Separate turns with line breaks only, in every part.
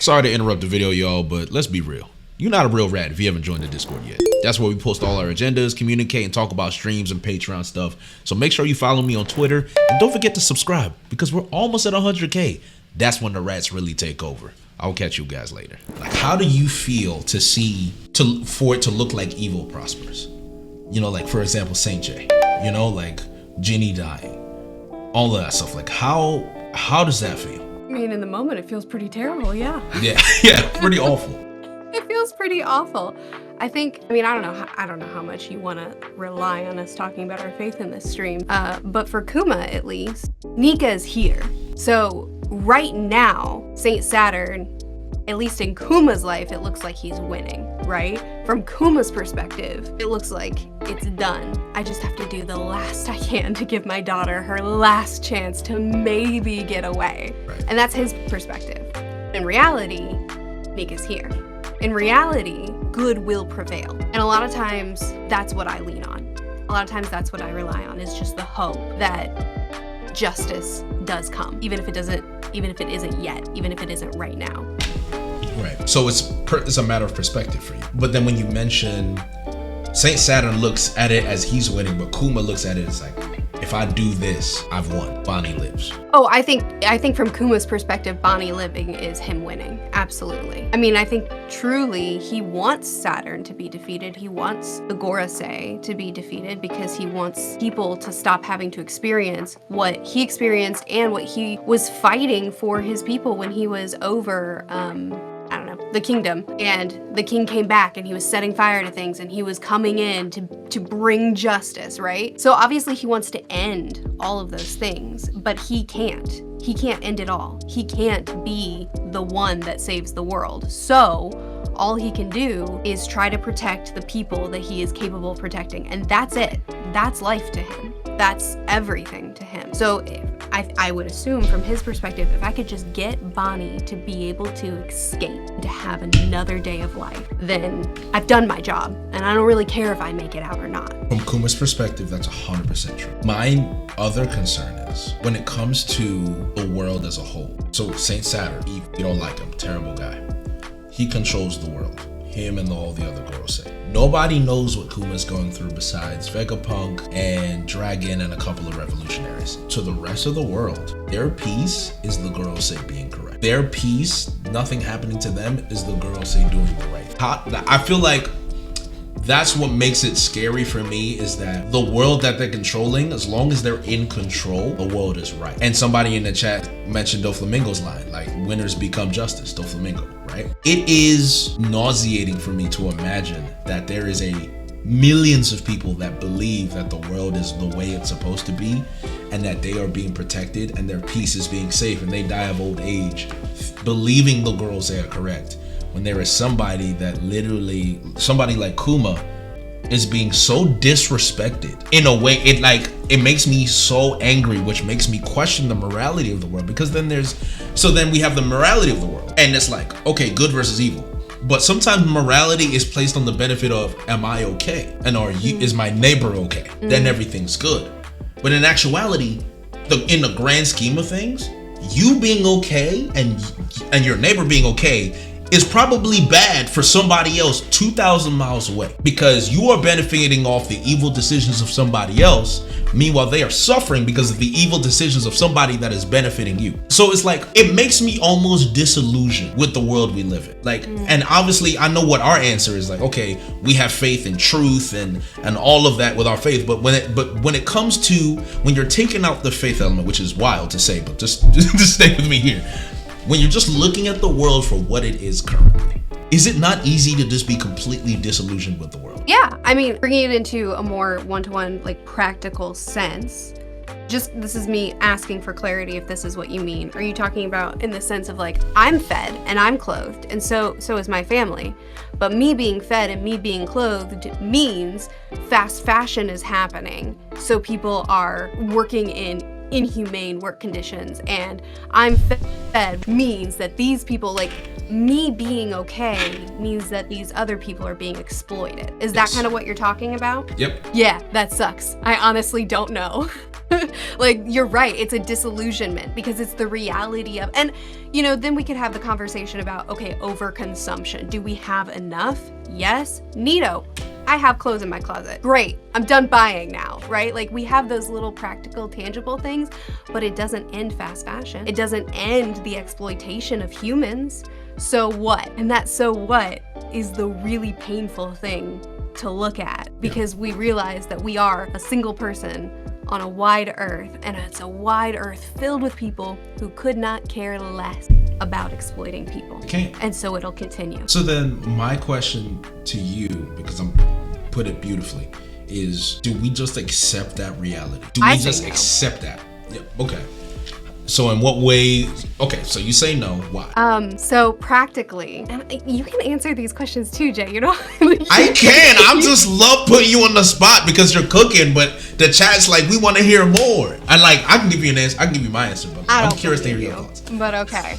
Sorry to interrupt the video, y'all, but let's be real. You're not a real rat if you haven't joined the Discord yet. That's where we post all our agendas, communicate, and talk about streams and Patreon stuff. So make sure you follow me on Twitter, and don't forget to subscribe, because we're almost at 100K. That's when the rats really take over. I'll catch you guys later. Like, how do you feel for it to look like evil prospers? You know, like, for example, Saint J, you know, like Ginny dying, all of that stuff. Like, how does that feel?
I mean, in the moment, it feels pretty terrible, yeah.
Yeah, pretty awful.
It feels pretty awful. I don't know how much you want to rely on us talking about our faith in this stream, but for Kuma, at least, Nika is here. So right now, Saint Saturn, at least in Kuma's life, it looks like he's winning, right? From Kuma's perspective, it looks like it's done. I just have to do the last I can to give my daughter her last chance to maybe get away.
Right.
And that's his perspective. In reality, Nika's here. In reality, good will prevail. And a lot of times, that's what I lean on. A lot of times, that's what I rely on, is just the hope that justice does come, even if it isn't yet, even if it isn't right now.
Right. So it's a matter of perspective for you. But then when you mention Saint Saturn looks at it as he's winning, but Kuma looks at it as like, if I do this, I've won. Bonnie lives.
Oh, I think from Kuma's perspective, Bonnie living is him winning. Absolutely. I mean, I think truly he wants Saturn to be defeated. He wants the Gorosei to be defeated because he wants people to stop having to experience what he experienced and what he was fighting for his people when he was over, the kingdom, and the king came back and he was setting fire to things and he was coming in to bring justice, right? So obviously he wants to end all of those things, but he can't. He can't end it all. He can't be the one that saves the world. So all he can do is try to protect the people that he is capable of protecting, and that's it. That's life to him. That's everything to him. So I would assume from his perspective, if I could just get Bonnie to be able to escape, to have another day of life, then I've done my job, and I don't really care if I make it out or not.
From Kuma's perspective, that's 100% true. My other concern is when it comes to the world as a whole. So Saint Saturn, you don't like him, terrible guy. He controls the world. Him and all the other Gorosei. Nobody knows what Kuma's going through besides Vegapunk and Dragon and a couple of revolutionaries. To the rest of the world, their peace is the Gorosei being correct. Their peace, nothing happening to them, is the Gorosei doing the right thing. I feel like that's what makes it scary for me, is that the world that they're controlling, as long as they're in control, the world is right. And somebody in the chat mentioned Doflamingo's line, like, winners become justice, Doflamingo, right? It is nauseating for me to imagine that there is millions of people that believe that the world is the way it's supposed to be and that they are being protected and their peace is being safe, and they die of old age believing the girls they are correct, when there is somebody like Kuma is being so disrespected in a way, it makes me so angry, which makes me question the morality of the world. Because then we have the morality of the world, and it's like, okay, good versus evil. But sometimes morality is placed on the benefit of, am I okay? And is my neighbor okay? Then everything's good. But in actuality, in the grand scheme of things, you being okay and your neighbor being okay is probably bad for somebody else 2,000 miles away, because you are benefiting off the evil decisions of somebody else. Meanwhile, they are suffering because of the evil decisions of somebody that is benefiting you. So it's like, it makes me almost disillusioned with the world we live in. Like, and obviously I know what our answer is. Like, okay, we have faith in truth and all of that with our faith. But when it comes to, when you're taking out the faith element, which is wild to say, but just stay with me here. When you're just looking at the world for what it is currently, is it not easy to just be completely disillusioned with the world?
Yeah, I mean, bringing it into a more one-to-one, like, practical sense, this is me asking for clarity if this is what you mean. Are you talking about in the sense of, like, I'm fed and I'm clothed, and so is my family, but me being fed and me being clothed means fast fashion is happening, so people are working in inhumane work conditions, and I'm fed means that these people, like, me being okay means that these other people are being exploited. Is that kind of what you're talking about?
Yep.
Yeah, that sucks. I honestly don't know. Like, you're right, it's a disillusionment because it's the reality of, and you know, then we could have the conversation about, okay, overconsumption. Do we have enough? Yes. Neato. I have clothes in my closet. Great, I'm done buying now, right? Like, we have those little practical, tangible things, but it doesn't end fast fashion. It doesn't end the exploitation of humans. So what? And that so what is the really painful thing to look at, because we realize that we are a single person on a wide earth, and it's a wide earth filled with people who could not care less about exploiting people.
Okay.
And so it'll continue.
So then my question to you, because I'm put it beautifully, is do we just accept that reality? Do we just accept that? Yeah, okay. So in what way? Okay, so you say no. Why?
So practically, and you can answer these questions too, Jay. You know,
I can. I just love putting you on the spot because you're cooking, but the chat's like, we want to hear more. And like, I can give you an answer. I can give you my answer, but I'm curious to hear your thoughts.
But okay.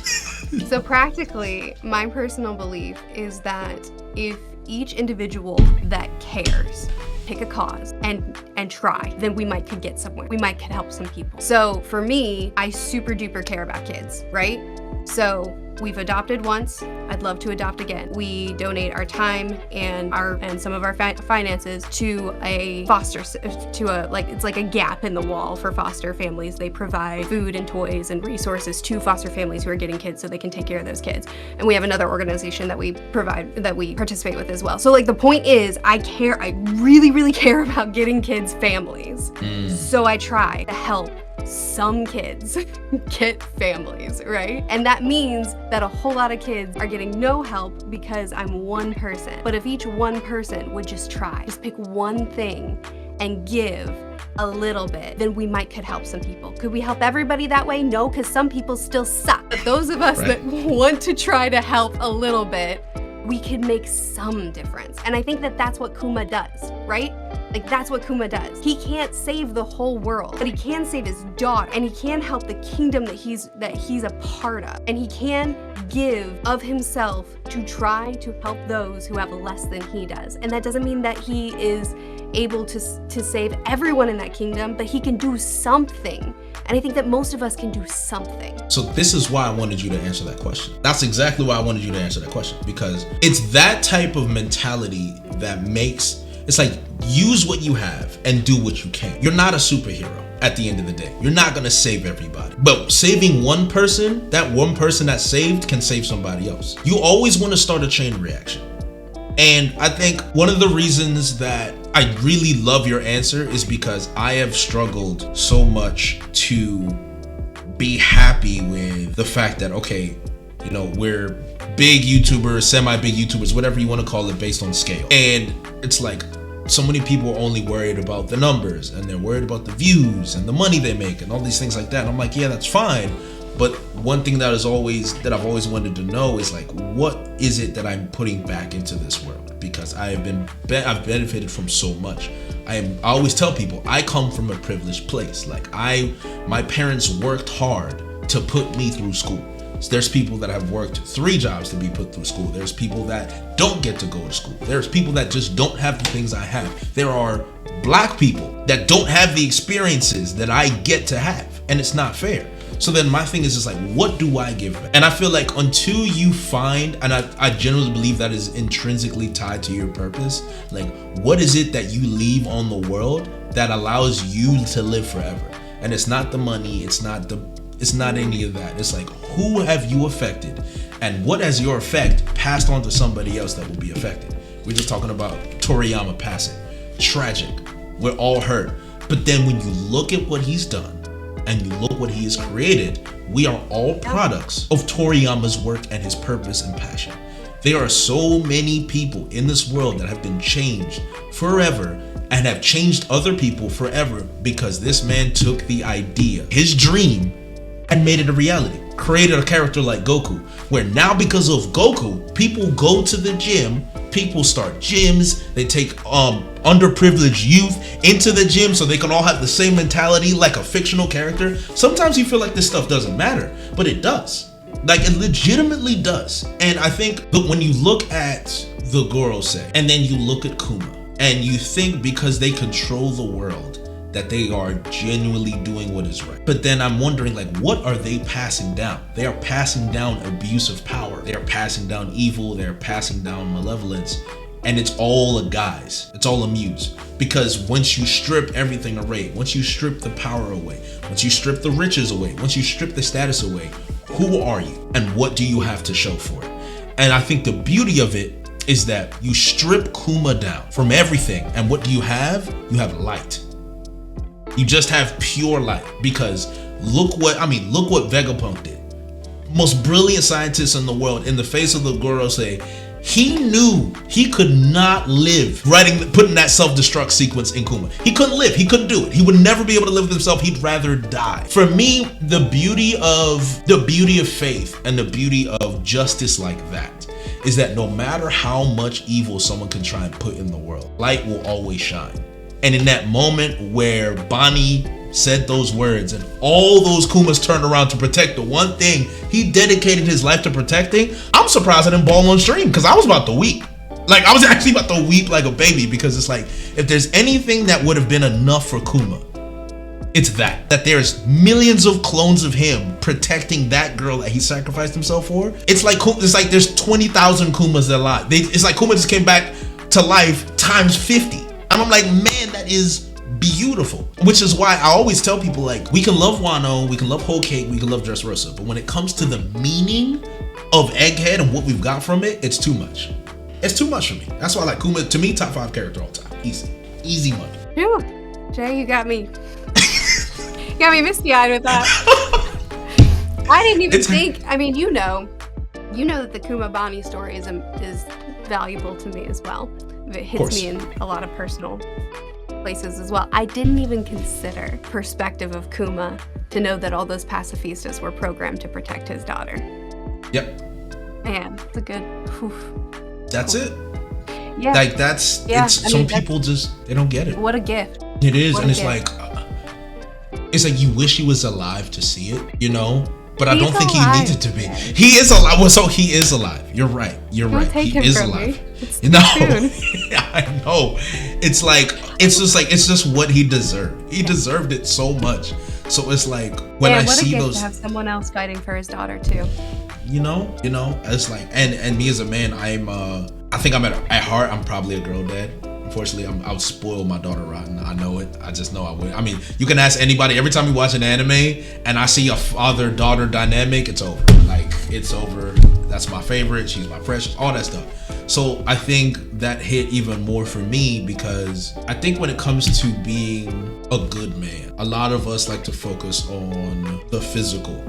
So practically, my personal belief is that if each individual that cares pick a cause and try, then we might could get somewhere. We might could help some people. So for me, I super duper care about kids, right? So we've adopted once. I'd love to adopt again. We donate our time and some of our finances to a it's like a gap in the wall for foster families. They provide food and toys and resources to foster families who are getting kids so they can take care of those kids. And we have another organization that we participate with as well. So like, the point is, I really, really care about getting kids families. So I try to help some kids get families, right? And that means that a whole lot of kids are getting no help because I'm one person. But if each one person would just pick one thing and give a little bit, then we could help some people. Could we help everybody that way? No, because some people still suck. But those of us that want to try to help a little bit, we can make some difference. And I think that that's what Kuma does, right? Like, that's what Kuma does. He can't save the whole world, but he can save his daughter, and he can help the kingdom that he's a part of. And he can give of himself to try to help those who have less than he does. And that doesn't mean that he is able to save everyone in that kingdom, but he can do something. And I think that most of us can do something.
So this is why I wanted you to answer that question. That's exactly why I wanted you to answer that question, because it's that type of mentality that makes, it's like, use what you have and do what you can. You're not a superhero at the end of the day. You're not gonna save everybody. But saving one person, that one person that's saved can save somebody else. You always wanna start a chain reaction. And I think one of the reasons that I really love your answer is because I have struggled so much to be happy with the fact that, okay, you know, we're big YouTubers, semi-big YouTubers, whatever you want to call it, based on scale. And it's like, so many people are only worried about the numbers, and they're worried about the views and the money they make and all these things like that. And I'm like, yeah, that's fine. But one thing that I've always wanted to know is like, what is it that I'm putting back into this world? Because I've benefited from so much. I always tell people I come from a privileged place. Like, my parents worked hard to put me through school. So there's people that have worked 3 jobs to be put through school. There's people that don't get to go to school. There's people that just don't have the things I have. There are Black people that don't have the experiences that I get to have, and it's not fair. So then my thing is just like, what do I give back? And I feel like until you find, and I generally believe that is intrinsically tied to your purpose, like, what is it that you leave on the world that allows you to live forever? And it's not the money, it's not any of that. It's like, who have you affected, and what has your effect passed on to somebody else that will be affected? We're just talking about Toriyama passing. Tragic. We're all hurt. But then when you look at what he's done, and you look what he has created, we are all products of Toriyama's work and his purpose and passion. There are so many people in this world that have been changed forever and have changed other people forever because this man took the idea, his dream, and made it a reality. Created a character like Goku, where now because of Goku, people go to the gym, people start gyms, they take underprivileged youth into the gym so they can all have the same mentality like a fictional character. Sometimes you feel like this stuff doesn't matter, but it does. Like, it legitimately does. And I think that when you look at the Gorosei, and then you look at Kuma, and you think because they control the world, that they are genuinely doing what is right. But then I'm wondering, like, what are they passing down? They are passing down abuse of power. They are passing down evil. They're passing down malevolence. And it's all a guise. It's all a muse. Because once you strip everything away, once you strip the power away, once you strip the riches away, once you strip the status away, who are you? And what do you have to show for it? And I think the beauty of it is that you strip Kuma down from everything. And what do you have? You have light. You just have pure light. Because look what Vegapunk did. Most brilliant scientist in the world, in the face of the Gorosei, he knew he could not live putting that self-destruct sequence in Kuma. He couldn't live. He couldn't do it. He would never be able to live with himself. He'd rather die. For me, the beauty of faith and the beauty of justice like that is that no matter how much evil someone can try and put in the world, light will always shine. And in that moment where Bonnie said those words and all those Kumas turned around to protect the one thing he dedicated his life to protecting, I'm surprised I didn't bawl on stream, because I was about to weep. Like, I was actually about to weep like a baby, because it's like, if there's anything that would have been enough for Kuma, it's that there's millions of clones of him protecting that girl that he sacrificed himself for. It's like there's 20,000 Kumas that lie. It's like Kuma just came back to life times 50. And I'm like, man, that is beautiful. Which is why I always tell people, like, we can love Wano, we can love Whole Cake, we can love Dressrosa, but when it comes to the meaning of Egghead and what we've got from it, it's too much. It's too much for me. That's why I like Kuma. To me, top 5 character all time. Easy money.
Phew. Jay, you got me. You got me misty-eyed with that. I didn't even think. I mean, you know that the Kuma Bonnie story is valuable to me as well. It hits me in a lot of personal places as well. I didn't even consider perspective of Kuma to know that all those pacifistas were programmed to protect his daughter.
Yep.
Man, it's a good. Whew.
That's it.
Yeah.
Like some people just, they don't get it.
What a gift.
It is, and it's like you wish he was alive to see it, you know. But I don't think he needed to be. He is alive. Well, so he is alive. You're right. Don't take him is alive. No, I know. It's just what he deserved. He deserved it so much. So it's like when I see those.
To have someone else fighting for his daughter too.
You know, it's like, and me as a man, I think I'm at heart, I'm probably a girl dad. Unfortunately, I would spoil my daughter rotten. I know it. I just know I would. I mean, you can ask anybody. Every time we watch an anime and I see a father-daughter dynamic, it's over. Like, it's over. That's my favorite. She's my precious. All that stuff. So I think that hit even more for me, because I think when it comes to being a good man, a lot of us like to focus on the physical,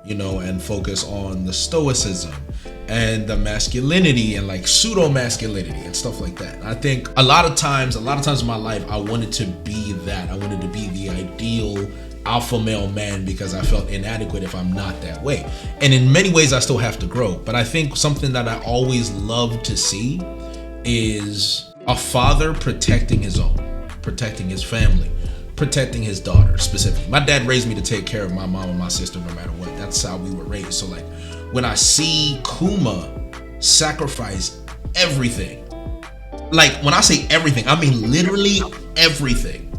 you know, and focus on the stoicism and the masculinity and like pseudo masculinity and stuff like that. I think a lot of times in my life, I wanted to be that. I wanted to be the ideal alpha male man because I felt inadequate if I'm not that way. And in many ways, I still have to grow. But I think something that I always love to see is a father protecting his own, protecting his family, protecting his daughter specifically. My dad raised me to take care of my mom and my sister no matter what. That's how we were raised. So like, when I see Kuma sacrifice everything, like when I say everything, I mean literally everything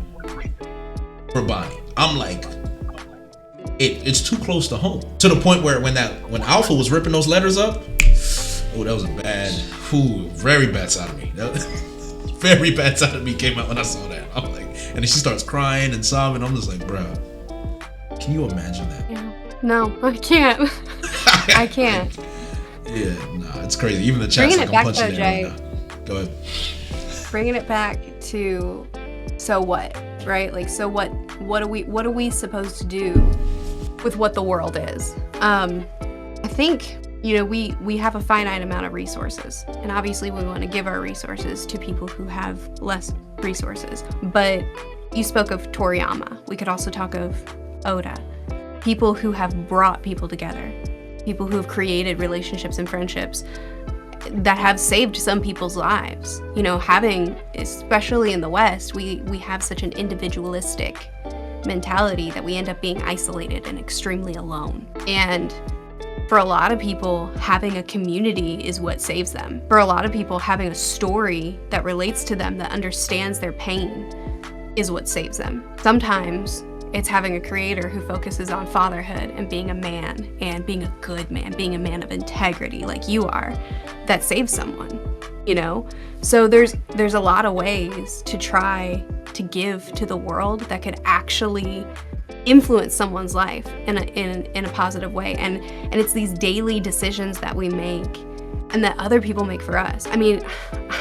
for Bonnie. I'm like, it's too close to home. To the point where when Alpha was ripping those letters up, oh, that was a very bad side of me. Very bad side of me came out when I saw that. I'm like, and then she starts crying and sobbing. I'm just like, bro, can you imagine that?
Yeah. No, I can't. I can't.
Yeah, nah, it's crazy. Even the chat's like, I'm punching it right now. Go ahead.
Bringing it back to, so what, right? Like, so what are we supposed to do with what the world is? I think, you know, we have a finite amount of resources, and obviously we want to give our resources to people who have less resources. But you spoke of Toriyama. We could also talk of Oda. People who have brought people together, people who have created relationships and friendships that have saved some people's lives. You know, especially in the West, we have such an individualistic mentality that we end up being isolated and extremely alone. And for a lot of people, having a community is what saves them. For a lot of people, having a story that relates to them, that understands their pain, is what saves them. Sometimes it's having a creator who focuses on fatherhood and being a man and being a good man, being a man of integrity like you are, that saves someone, you know? So there's a lot of ways to try to give to the world that could actually influence someone's life in a positive way. And it's these daily decisions that we make and that other people make for us. I mean,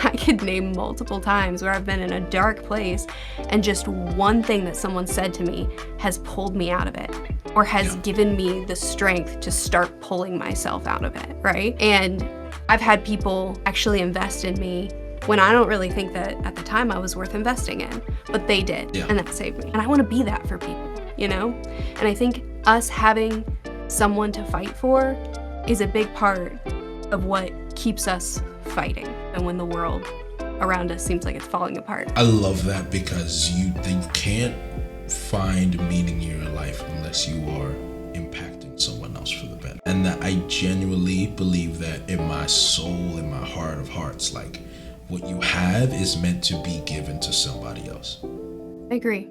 I could name multiple times where I've been in a dark place and just one thing that someone said to me has pulled me out of it, or has given me the strength to start pulling myself out of it, right? And I've had people actually invest in me when I don't really think that at the time I was worth investing in, but they did, and that saved me. And I wanna be that for people, you know? And I think us having someone to fight for is a big part of what keeps us fighting, and when the world around us seems like it's falling apart.
I love that, because you can't find meaning in your life unless you are impacting someone else for the better. And that I genuinely believe that in my soul, in my heart of hearts, like, what you have is meant to be given to somebody else.
I agree.